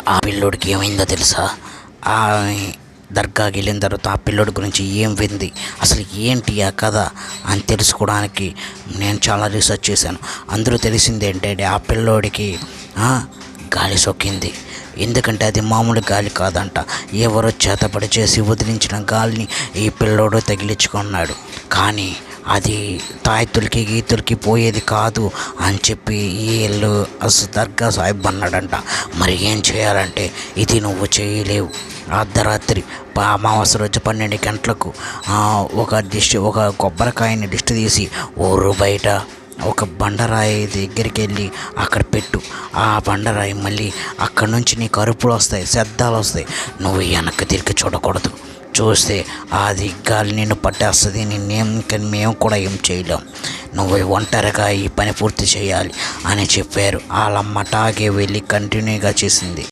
ఆ పిల్లోడికి ఏమైందో తెలుసా? ఆ దర్గాకి వెళ్ళిన తర్వాత ఆ పిల్లోడి గురించి ఏం వింది, అసలు ఏంటి ఆ కథ అని తెలుసుకోవడానికి నేను చాలా రీసెర్చ్ చేశాను. అందులో తెలిసింది ఏంటంటే ఆ పిల్లోడికి గాలి సోకింది. ఎందుకంటే అది మామూలు గాలి కాదంట, ఎవరో చేతపడి చేసి వదిలించిన గాలిని ఈ పిల్లోడు తగిలించుకున్నాడు. కానీ అది తాయెత్తులకి గీతులకి పోయేది కాదు అని చెప్పి వీళ్ళు అసలు దర్గా సాహిబ్ అన్నాడంట. మరి ఏం చేయాలంటే ఇది నువ్వు చేయలేవు. అర్ధరాత్రి అమావాస్య రోజు 12 గంటలకు ఒక కొబ్బరికాయని దిష్టి తీసి ఊరు బయట ఒక బండరాయి దగ్గరికి వెళ్ళి అక్కడ పెట్టు. ఆ బండరాయి మళ్ళీ అక్కడి నుంచి నీకు అరుపులు వస్తాయి, శబ్దాలు వస్తాయి. నువ్వు వెనక్కి తిరిగి చూడకూడదు. చూస్తే అది గాలి నిన్ను పట్టేస్తుంది. మేము కూడా ఏం చేయలేం. నువ్వు ఒంటరిగా ఈ పని పూర్తి చేయాలి అని చెప్పారు. వాళ్ళమ్మ టాగే వెళ్ళి కంటిన్యూగా చేసింది.